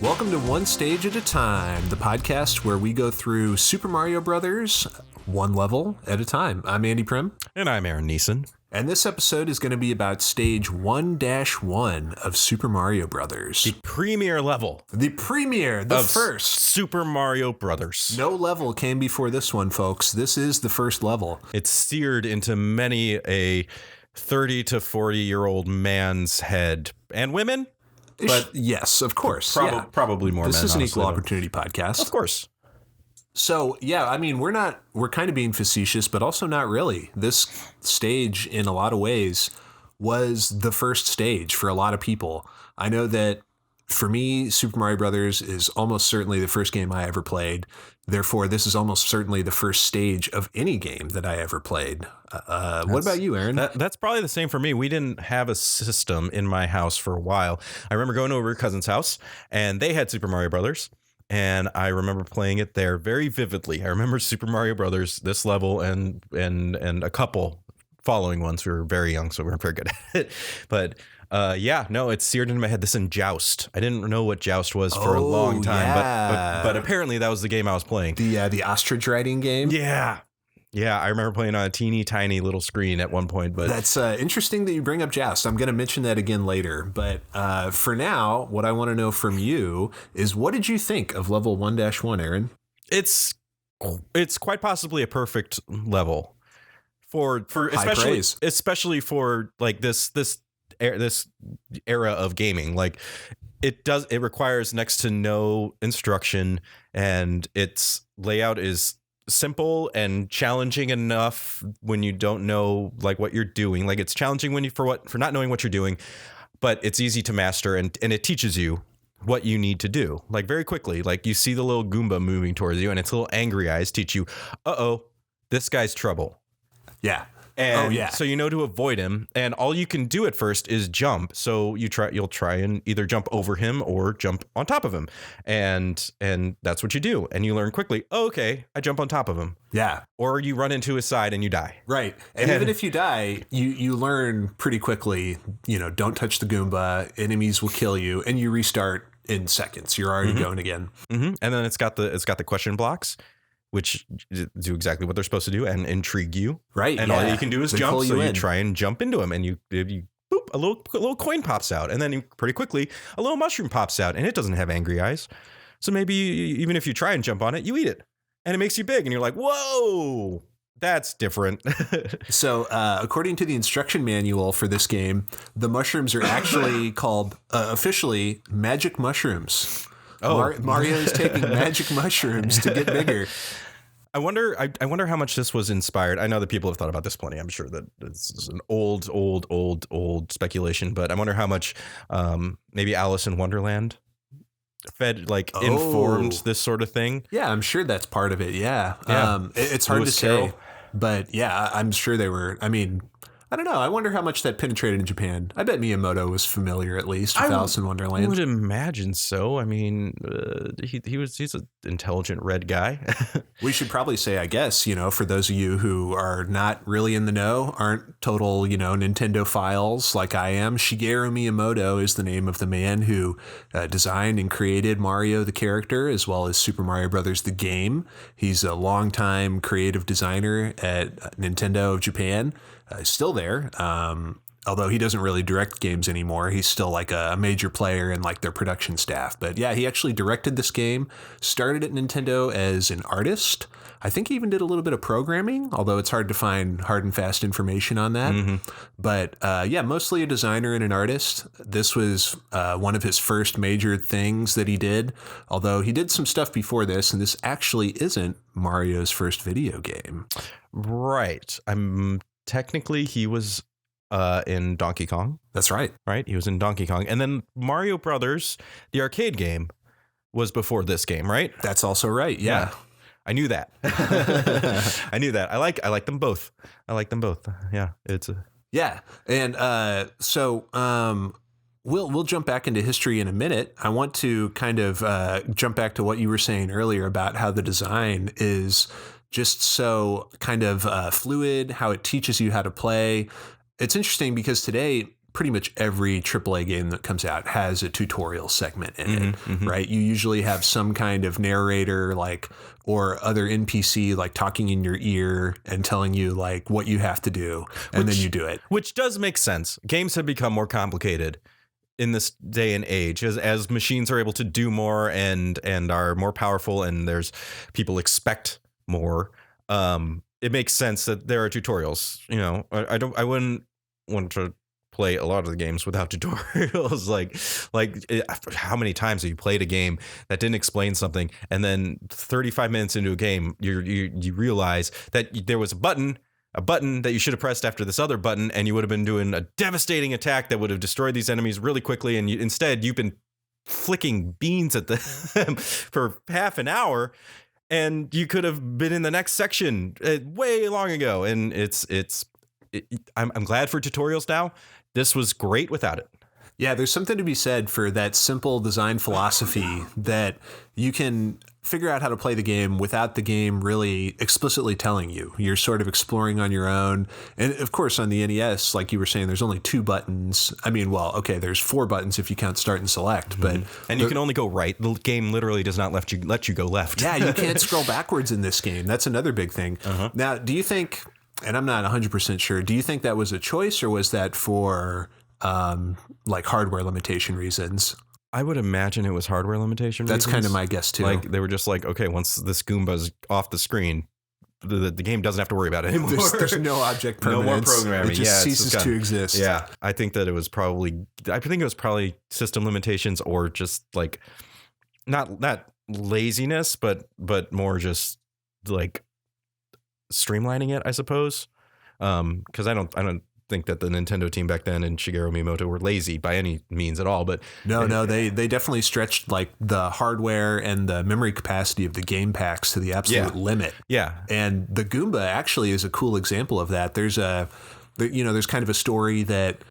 Welcome to One Stage at a Time, the podcast where we go through Super Mario Brothers one level at a time. I'm Andy Prim. And I'm Aaron Neeson. And this episode is going to be about stage 1-1 of Super Mario Brothers. The premiere level. The first. Super Mario Brothers. No level came before this one, folks. This is the first level. It's seared into many a 30 to 40-year-old man's head. And women? But yes, of course. Probably more men. This is an equal opportunity podcast. Of course. So, yeah, I mean, we're kind of being facetious, but also not really. This stage, in a lot of ways, was the first stage for a lot of people. I know that for me, Super Mario Brothers is almost certainly the first game I ever played. Therefore, this is almost certainly the first stage of any game that I ever played. What about you, Aaron? That's probably the same for me. We didn't have a system in my house for a while. I remember going over to a cousin's house, and they had Super Mario Brothers. And I remember playing it there very vividly. I remember Super Mario Brothers, this level, and a couple following ones. We were very young, so we weren't very good at it. But it's seared into my head. This and Joust. I didn't know what Joust was for a long time, but apparently that was the game I was playing. The ostrich riding game. Yeah, I remember playing on a teeny tiny little screen at one point. But that's interesting that you bring up Joust. I'm going to mention that again later. But for now, what I want to know from you is, what did you think of level 1-1, Aaron? It's quite possibly a perfect level for especially for like this era of gaming. Like it requires next to no instruction, and its layout is simple and challenging enough when you don't know like what you're doing. Like it's challenging when for not knowing what you're doing, but it's easy to master, and it teaches you what you need to do like very quickly. Like you see the little Goomba moving towards you, and its little angry eyes teach you, this guy's trouble. Yeah. And so you know to avoid him, and all you can do at first is jump. So you'll try and either jump over him or jump on top of him, and that's what you do. And you learn quickly. Oh, okay, I jump on top of him. Yeah. Or you run into his side and you die. Right. And even if you die, you learn pretty quickly. Don't touch the Goomba. Enemies will kill you, and you restart in seconds. You're already going again. Mm-hmm. And then it's got the question blocks, which do exactly what they're supposed to do and intrigue you. Right. And all you can do is jump. So you try and jump into them, and you boop, a little coin pops out, and then pretty quickly a little mushroom pops out, and it doesn't have angry eyes. So maybe even if you try and jump on it, you eat it, and it makes you big, and you're like, whoa, that's different. So according to the instruction manual for this game, the mushrooms are actually called officially magic mushrooms. Mario is taking magic mushrooms to get bigger. I wonder how much this was inspired. I know that people have thought about this plenty. I'm sure that this is an old speculation, but I wonder how much maybe Alice in Wonderland informed this sort of thing. Yeah, I'm sure that's part of it. Yeah. It's hard Lewis to say, Carroll. but yeah, I'm sure they were. I mean, I don't know. I wonder how much that penetrated in Japan. I bet Miyamoto was familiar at least with Alice in Wonderland. I would imagine so. I mean, he's an intelligent red guy. We should probably say, I guess, for those of you who are not really in the know, aren't total, Nintendo files like I am, Shigeru Miyamoto is the name of the man who designed and created Mario the character, as well as Super Mario Brothers the game. He's a longtime creative designer at Nintendo of Japan. Still there, although he doesn't really direct games anymore. He's still like a major player in like their production staff. But yeah, he actually directed this game, started at Nintendo as an artist. I think he even did a little bit of programming, although it's hard to find hard and fast information on that. Mm-hmm. But mostly a designer and an artist. This was one of his first major things that he did, although he did some stuff before this, and this actually isn't Mario's first video game. Right. Technically, he was in Donkey Kong. That's right. Right. He was in Donkey Kong. And then Mario Brothers, the arcade game, was before this game, right? That's also right. Yeah. I knew that. I knew that. I like them both. Yeah. Yeah. And we'll jump back into history in a minute. I want to kind of jump back to what you were saying earlier about how the design is just so kind of fluid, how it teaches you how to play. It's interesting because today pretty much every AAA game that comes out has a tutorial segment in it, right? You usually have some kind of narrator, like, or other NPC, like, talking in your ear and telling you, like, what you have to do, and then you do it. Which does make sense. Games have become more complicated in this day and age as machines are able to do more and are more powerful, and there's people expect more. It makes sense that there are tutorials. You know, I wouldn't want to play a lot of the games without tutorials. How many times have you played a game that didn't explain something, and then 35 minutes into a game, you realize that there was a button that you should have pressed after this other button, and you would have been doing a devastating attack that would have destroyed these enemies really quickly. And instead you've been flicking beans at them for half an hour, and you could have been in the next section way long ago. And I'm glad for tutorials now. This was great without it. Yeah, there's something to be said for that simple design philosophy that you can figure out how to play the game without the game really explicitly telling you. You're sort of exploring on your own. And of course, on the NES, like you were saying, there's only 2 buttons. I mean, well, okay, there's 4 buttons if you count start and select, but you can only go right. The game literally does not let you go left. Yeah, you can't scroll backwards in this game. That's another big thing. Now, do you think, and I'm not 100% sure, do you think that was a choice, or was that for like hardware limitation reasons? I would imagine it was hardware limitation That's reasons. kind of my guess too. Like, they were just like, okay, once this Goomba's off the screen, the game doesn't have to worry about it anymore. There's no object permanence. No more programming. It just ceases to exist. Yeah, I think it was probably system limitations, or just like not laziness, but more just like streamlining it, I suppose. Because I don't think that the Nintendo team back then and Shigeru Miyamoto were lazy by any means at all, but they definitely stretched like the hardware and the memory capacity of the game packs to the absolute limit. Yeah. And the Goomba actually is a cool example of that. There's kind of a story that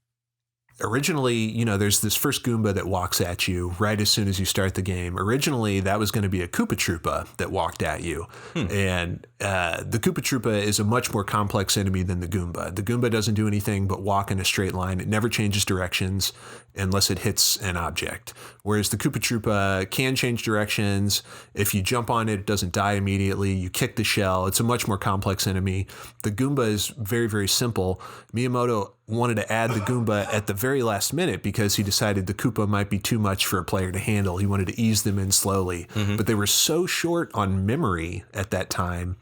originally, there's this first Goomba that walks at you right as soon as you start the game. Originally, that was going to be a Koopa Troopa that walked at you. And the Koopa Troopa is a much more complex enemy than the Goomba. The Goomba doesn't do anything but walk in a straight line. It never changes directions unless it hits an object. Whereas the Koopa Troopa can change directions. If you jump on it, it doesn't die immediately. You kick the shell. It's a much more complex enemy. The Goomba is very, very simple. Miyamoto wanted to add the Goomba at the very last minute because he decided the Koopa might be too much for a player to handle. He wanted to ease them in slowly. But they were so short on memory at that time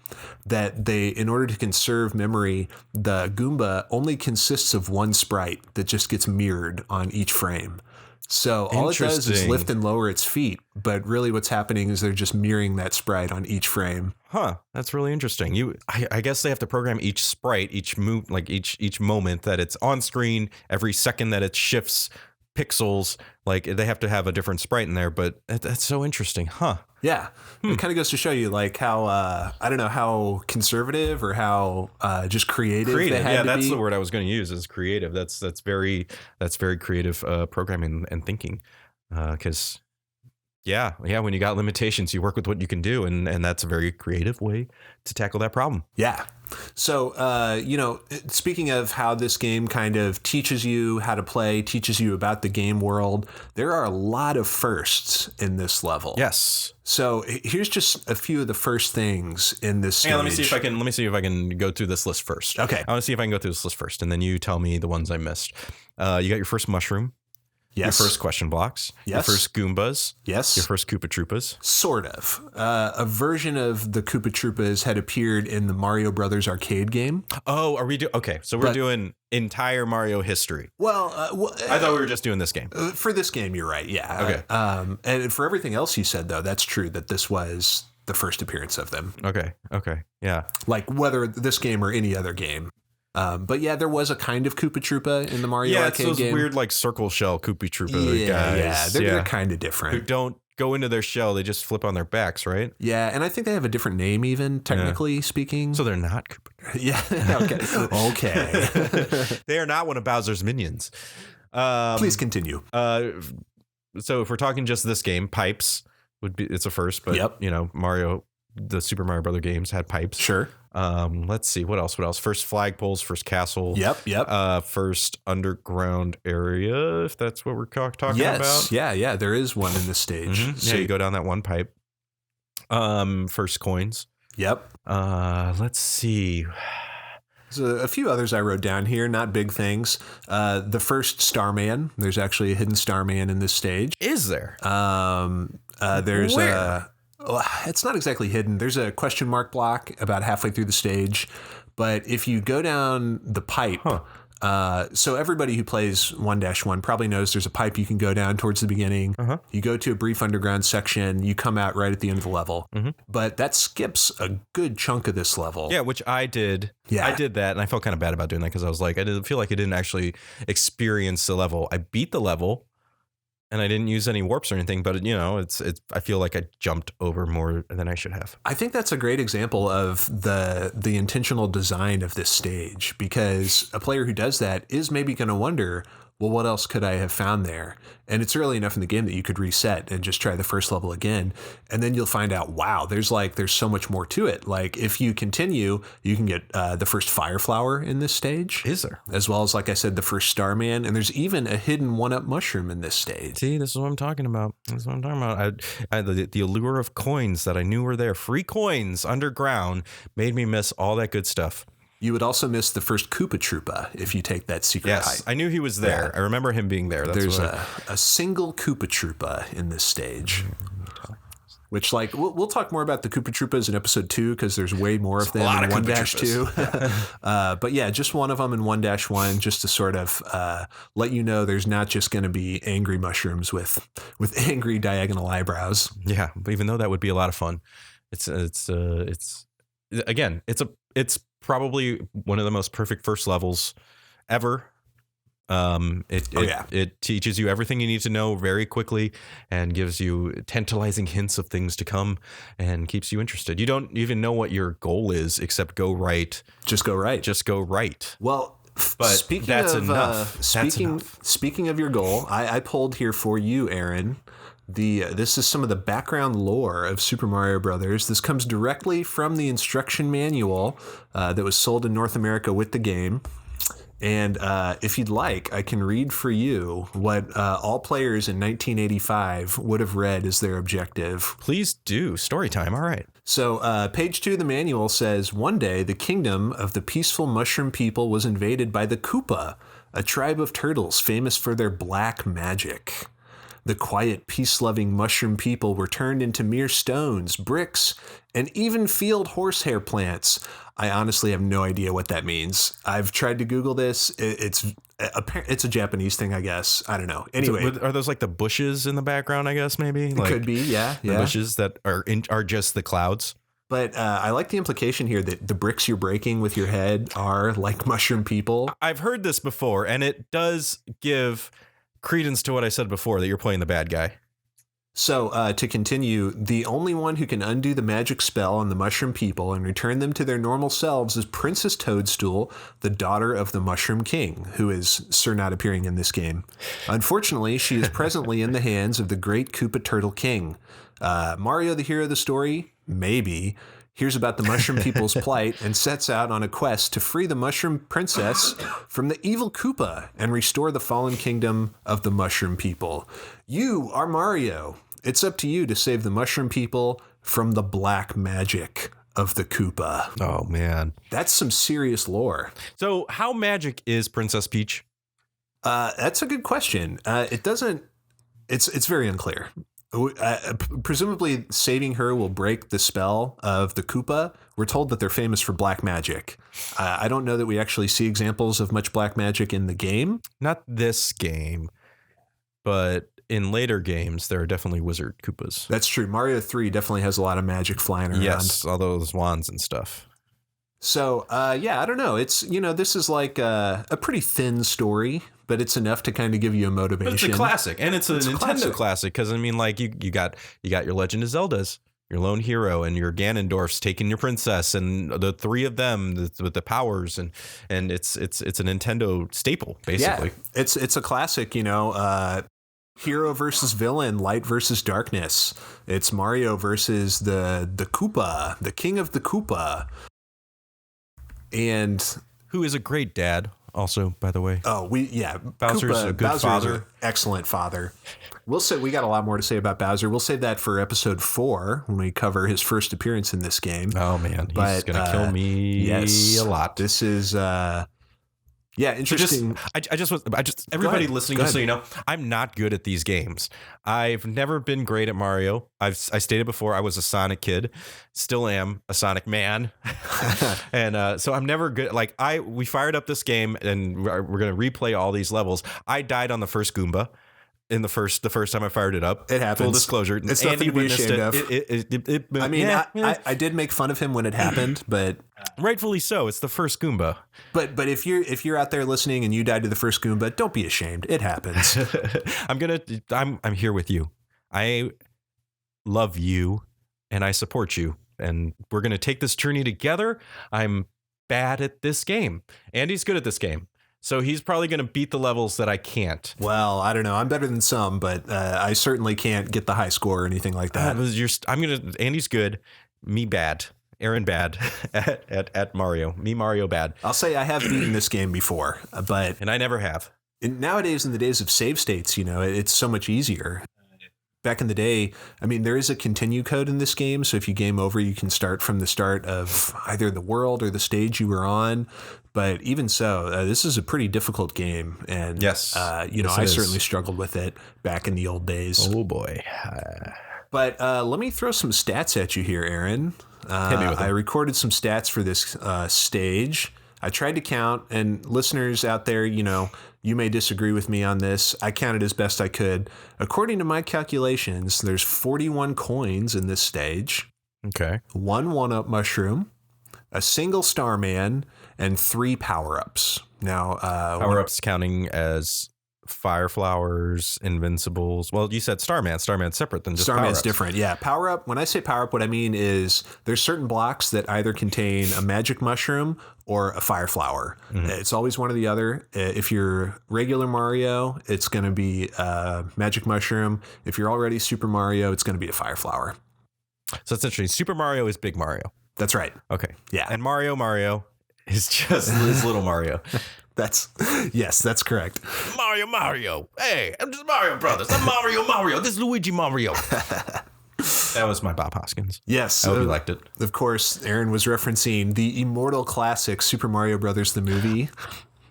that in order to conserve memory, the Goomba only consists of one sprite that just gets mirrored on each frame. So all it does is lift and lower its feet, but really what's happening is they're just mirroring that sprite on each frame. Huh, that's really interesting. I guess they have to program each sprite, each move, like each moment that it's on screen, every second that it shifts pixels, like they have to have a different sprite in there, but that's so interesting. Huh. Yeah. It kind of goes to show you like how, I don't know, how conservative or how just creative they had to that's be. the word I was going to use, is creative. That's very creative programming and thinking. Because when you got limitations, you work with what you can do, and that's a very creative way to tackle that problem. Yeah. So, speaking of how this game kind of teaches you how to play, teaches you about the game world, there are a lot of firsts in this level. Yes. So here's just a few of the first things in this stage. Let me see if I can go through this list first. Okay. I want to see if I can go through this list first, and then you tell me the ones I missed. You got your first mushroom. Yes. Your first question blocks. Yes. Your first Goombas. Yes. Your first Koopa Troopas. Sort of. A version of the Koopa Troopas had appeared in the Mario Brothers arcade game. Oh, are we okay? So we're doing entire Mario history. Well, I thought we were just doing this game. For this game, you're right. Yeah. Okay. And for everything else you said, though, that's true that this was the first appearance of them. Okay. Yeah. Like whether this game or any other game. But yeah, there was a kind of Koopa Troopa in the Mario arcade game. Yeah, it's those weird like circle shell Koopa Troopa guys. Yeah, they're kind of different. Who don't go into their shell, they just flip on their backs, right? Yeah, and I think they have a different name even, technically speaking. So they're not Koopa. Yeah, okay. They are not one of Bowser's minions. Please continue. So if we're talking just this game, Pipes it's a first, but Mario the Super Mario Brother games had pipes. Sure. Let's see what else. First flagpoles, first castle. Yep. First underground area, if that's what we're talking about. Yeah. There is one in this stage. Mm-hmm. So you go down that one pipe. First coins. Yep. Let's see. There's a few others I wrote down here, not big things. The first Starman. There's actually a hidden Starman in this stage. Is there? There's Where? it's not exactly hidden. There's a question mark block about halfway through the stage. But if you go down the pipe, so everybody who plays 1-1 probably knows there's a pipe you can go down towards the beginning. You go to a brief underground section, you come out right at the end of the level. But that skips a good chunk of this level. Yeah, which I did. Yeah. I did that, and I felt kind of bad about doing that because I was like, I didn't feel like I didn't actually experience the level. I beat the level, and I didn't use any warps or anything, but it's. I feel like I jumped over more than I should have. I think that's a great example of the intentional design of this stage, because a player who does that is maybe going to wonder, well, what else could I have found there? And it's early enough in the game that you could reset and just try the first level again. And then you'll find out, wow, there's so much more to it. Like if you continue, you can get the first fire flower in this stage. Is there? As well as, like I said, the first Starman. And there's even a hidden one-up mushroom in this stage. See, this is what I'm talking about. I the allure of coins that I knew were there. Free coins underground made me miss all that good stuff. You would also miss the first Koopa Troopa if you take that secret pipe. I knew he was there. I remember him being there. There's a single Koopa Troopa in this stage. Which, we'll talk more about the Koopa Troopas in episode 2 because there's way more of them in 1-2. But yeah, just one of them in 1-1 just to sort of let you know there's not just going to be angry mushrooms with angry diagonal eyebrows. Yeah, but even though that would be a lot of fun, it's probably one of the most perfect first levels ever. It teaches you everything you need to know very quickly and gives you tantalizing hints of things to come and keeps you interested. You don't even know what your goal is except go right. Just go right. Well, but speaking that's of enough. Speaking of your goal, I pulled here for you, Aaron. This is some of the background lore of Super Mario Brothers. This comes directly from the instruction manual that was sold in North America with the game. And if you'd like, I can read for you what all players in 1985 would have read as their objective. Please do. Story time. All right. So page 2 of the manual says, one day the kingdom of the peaceful mushroom people was invaded by the Koopa, a tribe of turtles famous for their black magic. The quiet, peace-loving mushroom people were turned into mere stones, bricks, and even field horsehair plants. I honestly have no idea what that means. I've tried to Google this. It's a Japanese thing, I guess. I don't know. Anyway, are those like the bushes in the background? I guess maybe it could be. Yeah, the bushes that are just the clouds. But I like the implication here that the bricks you're breaking with your head are like mushroom people. I've heard this before, and it does give credence to what I said before, that you're playing the bad guy. So to continue, the only one who can undo the magic spell on the mushroom people and return them to their normal selves is Princess Toadstool, the daughter of the Mushroom King, who is not appearing in this game. Unfortunately, she is presently in the hands of the great Koopa Turtle King. Mario, the hero of the story? Maybe. Hears about the mushroom people's plight and sets out on a quest to free the mushroom princess from the evil Koopa and restore the fallen kingdom of the mushroom people. You are Mario. It's up to you to save the mushroom people from the black magic of the Koopa. Oh, man. That's some serious lore. So how magic is Princess Peach? That's a good question. It's very unclear. Presumably saving her will break the spell of the Koopa. We're told that they're famous for black magic. I don't know that we actually see examples of much black magic in the game. Not this game, but in later games, there are definitely wizard Koopas. That's true. Mario 3 definitely has a lot of magic flying around. Yes, all those wands and stuff. So, I don't know. It's, this is like a pretty thin story, but it's enough to kind of give you a motivation. But it's a classic, and it's a Nintendo classic because, I mean, like, you got your Legend of Zeldas, your lone hero, and your Ganondorfs taking your princess, and the three of them with the powers, and it's a Nintendo staple, basically. Yeah, it's a classic, Hero versus villain, light versus darkness. It's Mario versus the Koopa, the king of the Koopa. And who is a great dad also, by the way. Oh, Bowser's Koopa, a good Bowser's father. An excellent father. We got a lot more to say about Bowser. We'll save that for episode 4 when we cover his first appearance in this game. Oh man, he's gonna kill me a lot. This is interesting. Everybody listening, just so you know, I'm not good at these games. I've never been great at Mario. I stated before I was a Sonic kid, still am a Sonic man, and so I'm never good. Like we fired up this game and we're gonna replay all these levels. I died on the first Goomba. In the first time I fired it up. It happens. Full disclosure. It's nothing to be ashamed of. I did make fun of him when it happened, but rightfully so. It's the first Goomba. But if you're out there listening and you died to the first Goomba, don't be ashamed. It happens. I'm here with you. I love you and I support you. And we're gonna take this journey together. I'm bad at this game. Andy's good at this game. So he's probably going to beat the levels that I can't. Well, I don't know. I'm better than some, but I certainly can't get the high score or anything like that. Andy's good, me bad, Aaron bad at Mario, me Mario bad. I'll say I have beaten this game before, and I never have. Nowadays, in the days of save states, it's so much easier. Back in the day, there is a continue code in this game. So if you game over, you can start from the start of either the world or the stage you were on. But even so, this is a pretty difficult game. And yes, I certainly struggled with it back in the old days. Oh, boy. But let me throw some stats at you here, Aaron. Hit me with them. I recorded some stats for this stage. I tried to count, and listeners out there, you may disagree with me on this. I counted as best I could. According to my calculations, there's 41 coins in this stage. Okay. 1 1-up mushroom, a single Starman, and 3 power-ups. Now, power-ups counting as fire flowers, invincibles. Well, you said Starman. Starman's separate than just Starman's power-ups. Different. Yeah. Power-up. When I say power-up, what I mean is there's certain blocks that either contain a magic mushroom or a fire flower. Mm-hmm. It's always one or the other. If you're regular Mario, it's going to be a magic mushroom. If you're already Super Mario, it's going to be a fire flower. So that's interesting. Super Mario is big Mario. That's right. Okay. Yeah. And Mario is just this little Mario. That's correct. Mario. Hey, I'm just Mario Brothers. I'm Mario. This is Luigi Mario. That was my Bob Hoskins. Yes. I hope you liked it. Of course, Aaron was referencing the immortal classic Super Mario Brothers, the movie.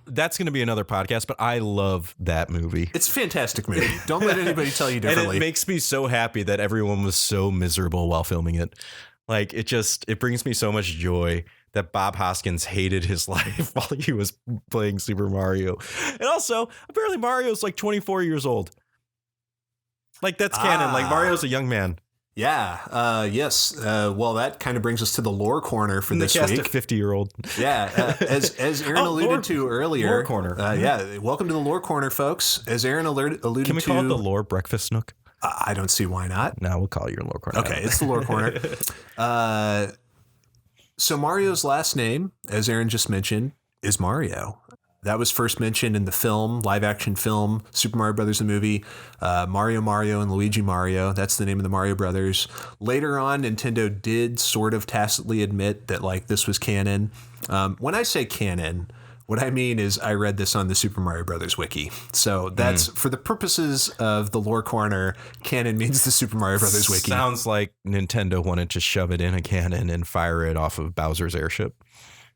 That's going to be another podcast, but I love that movie. It's a fantastic movie. Don't let anybody tell you differently. And it makes me so happy that everyone was so miserable while filming it. Like, it brings me so much joy that Bob Hoskins hated his life while he was playing Super Mario. And also, apparently Mario's like 24 years old. Like, that's canon. Like, Mario's a young man. Yeah. Yes. Well, that kind of brings us to the lore corner for this week. They cast a 50-year-old. Yeah. As Aaron alluded to earlier. Lore corner. Yeah. Welcome to the lore corner, folks. As Aaron alluded to. Can we call it the lore breakfast nook? I don't see why not. No, we'll call it your lore corner. Okay. It's the lore corner. So Mario's last name, as Aaron just mentioned, is Mario. That was first mentioned in the film, live action film, Super Mario Brothers, the movie, Mario, and Luigi Mario. That's the name of the Mario Brothers. Later on, Nintendo did sort of tacitly admit that this was canon. When I say canon, what I mean is I read this on the Super Mario Brothers wiki. So that's for the purposes of the lore corner, canon means the Super Mario Brothers wiki. Sounds like Nintendo wanted to shove it in a cannon and fire it off of Bowser's airship.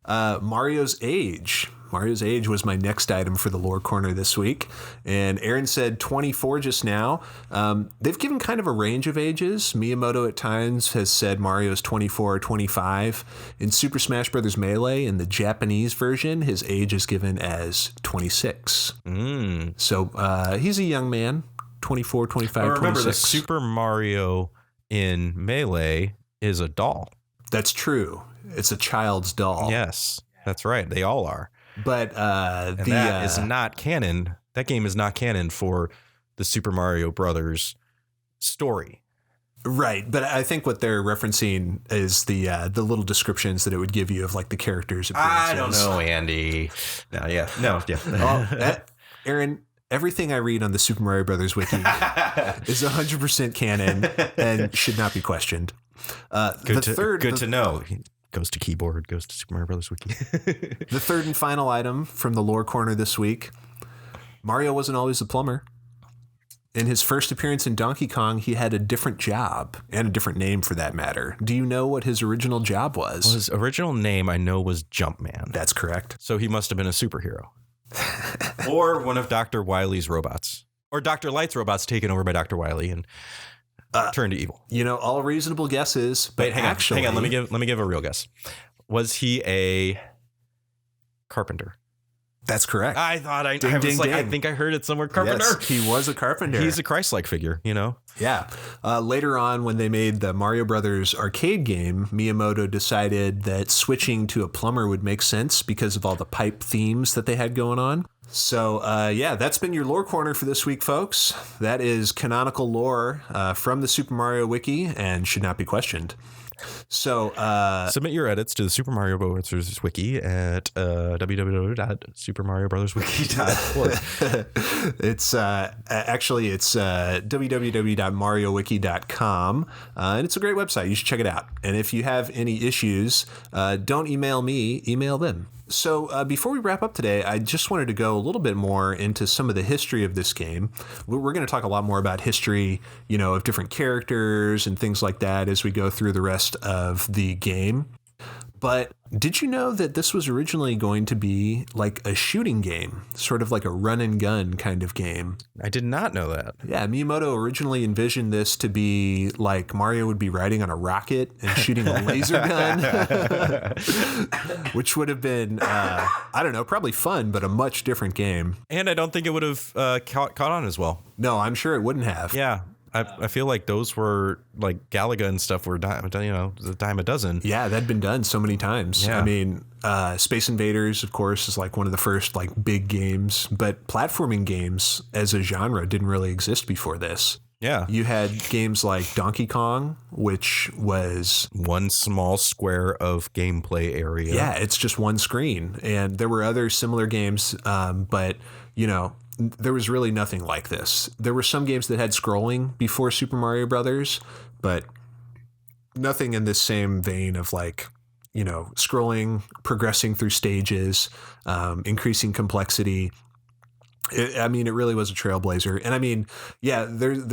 Mario's age. Mario's age was my next item for the lore corner this week. And Aaron said 24 just now. They've given kind of a range of ages. Miyamoto at times has said Mario's 24 or 25. In Super Smash Bros. Melee, in the Japanese version, his age is given as 26. So he's a young man, 24, 25, remember, 26. the Super Mario in Melee is a doll. That's true. It's a child's doll. Yes, that's right. They all are. But that is not canon. That game is not canon for the Super Mario Brothers story. Right. But I think what they're referencing is the little descriptions that it would give you of the characters' appearances. I don't know, Andy. No. Aaron, everything I read on the Super Mario Brothers wiki is 100% canon and should not be questioned. Good to know. Goes to keyboard, goes to Super Mario Brothers wiki. The third and final item from the lore corner this week. Mario wasn't always a plumber. In his first appearance in Donkey Kong, he had a different job and a different name for that matter. Do you know what his original job was? Well, his original name I know was Jumpman. That's correct. So he must have been a superhero. Or one of Dr. Wily's robots. Or Dr. Light's robots taken over by Dr. Wily and turned to evil. You know, all reasonable guesses, but hang on, let me give a real guess. Was he a carpenter? That's correct. I thought I think I heard it somewhere. Carpenter. Yes, he was a carpenter. He's a Christ-like figure, you know? Yeah. Later on, when they made the Mario Brothers arcade game, Miyamoto decided that switching to a plumber would make sense because of all the pipe themes that they had going on. So, that's been your lore corner for this week, folks. That is canonical lore from the Super Mario Wiki and should not be questioned. So submit your edits to the Super Mario Brothers wiki at www.supermarioBrothersWiki.org. It's www.mariowiki.com, and it's a great website. You should check it out. And if you have any issues, don't email me, email them. So before we wrap up today, I just wanted to go a little bit more into some of the history of this game. We're going to talk a lot more about history, you know, of different characters and things like that as we go through the rest of the game. But did you know that this was originally going to be like a shooting game, sort of like a run and gun kind of game? I did not know that. Yeah, Miyamoto originally envisioned this to be like Mario would be riding on a rocket and shooting a laser gun, which would have been, probably fun, but a much different game. And I don't think it would have caught on as well. No, I'm sure it wouldn't have. Yeah. I feel like those were like Galaga and stuff were, the dime a dozen. Yeah, that'd been done so many times. Yeah. I mean, Space Invaders, of course, is like one of the first like big games, but platforming games as a genre didn't really exist before this. Yeah. You had games like Donkey Kong, which was one small square of gameplay area. Yeah, it's just one screen. And there were other similar games, but, you know, there was really nothing like this. There were some games that had scrolling before Super Mario Brothers, but nothing in this same vein of like, you know, scrolling, progressing through stages, increasing complexity. It really was a trailblazer. And I mean, yeah,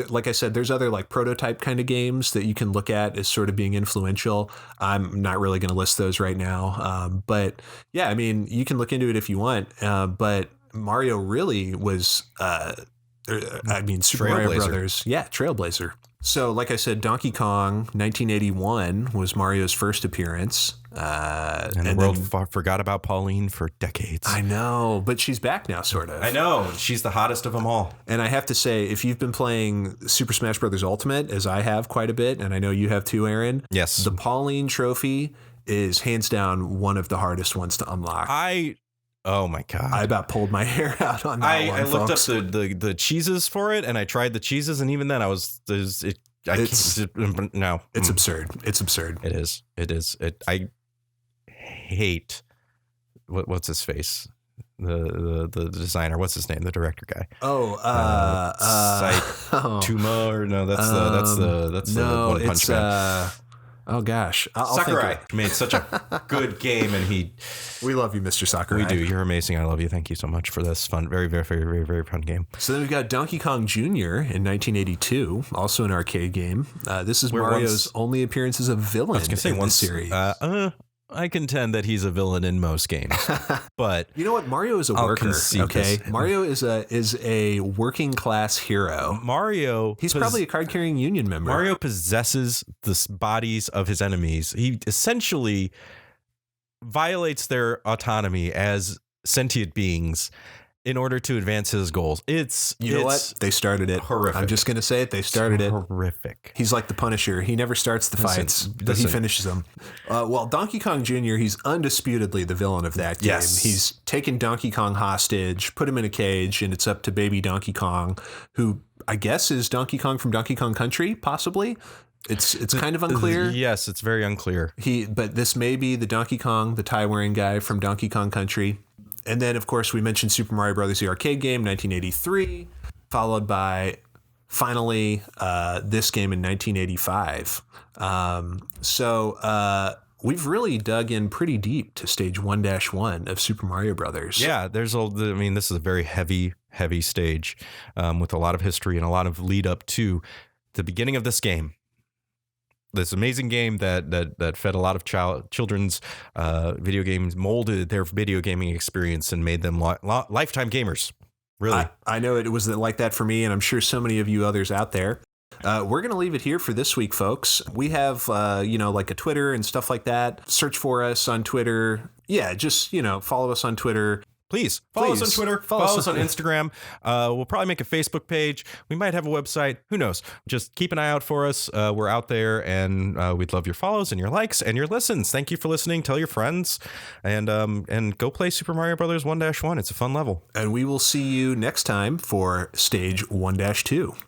like I said, there's other like prototype kind of games that you can look at as sort of being influential. I'm not really going to list those right now. But yeah, I mean, you can look into it if you want. But Mario really was, Super Mario Brothers. Yeah, trailblazer. So like I said, Donkey Kong 1981 was Mario's first appearance. And the world forgot about Pauline for decades. I know, but she's back now, sort of. I know. She's the hottest of them all. And I have to say, if you've been playing Super Smash Bros. Ultimate, as I have quite a bit, and I know you have too, Aaron. Yes. The Pauline trophy is hands down one of the hardest ones to unlock. Oh my God. I about pulled my hair out on that one, I looked folks. up the cheeses for it, and I tried the cheeses, and even then It's absurd. It's absurd. It is. I hate what's his face? The designer. What's his name? The director guy. Tuma, or no, that's the One Punch Man. Oh gosh, Sakurai made such a good game, and we love you, Mr. Sakurai. We do. You're amazing. I love you. Thank you so much for this fun, very, very, very, very, very fun game. So then we've got Donkey Kong Jr. in 1982, also an arcade game. This is Mario's only appearance as a villain in the series. I contend that he's a villain in most games, but you know what? Mario is a worker. Okay, Mario is a working class hero. He's probably a card carrying union member. Mario possesses the bodies of his enemies. He essentially violates their autonomy as sentient beings in order to advance his goals. You know what? They started it. Horrific. I'm just going to say it. They started it. Horrific. He's like the Punisher. He never starts the fights, but he finishes them. Well, Donkey Kong Jr., he's undisputedly the villain of that game. Yes. He's taken Donkey Kong hostage, put him in a cage, and it's up to baby Donkey Kong, who I guess is Donkey Kong from Donkey Kong Country, possibly. It's kind of unclear. Yes, it's very unclear. But this may be the Donkey Kong, the tie-wearing guy from Donkey Kong Country. And then, of course, we mentioned Super Mario Brothers, the arcade game, 1983, followed by, finally, this game in 1985. We've really dug in pretty deep to stage 1-1 of Super Mario Brothers. Yeah, this is a very heavy stage with a lot of history and a lot of lead up to the beginning of this game. This amazing game that fed a lot of children's video games, molded their video gaming experience and made them lifetime gamers. Really. I know it was like that for me, and I'm sure so many of you others out there. We're going to leave it here for this week, folks. We have, like a Twitter and stuff like that. Search for us on Twitter. Yeah, just, follow us on Twitter. Please follow us on Twitter. Follow us on Instagram. We'll probably make a Facebook page. We might have a website. Who knows? Just keep an eye out for us. We're out there, and we'd love your follows and your likes and your listens. Thank you for listening. Tell your friends, and go play Super Mario Brothers 1-1. It's a fun level. And we will see you next time for stage 1-2.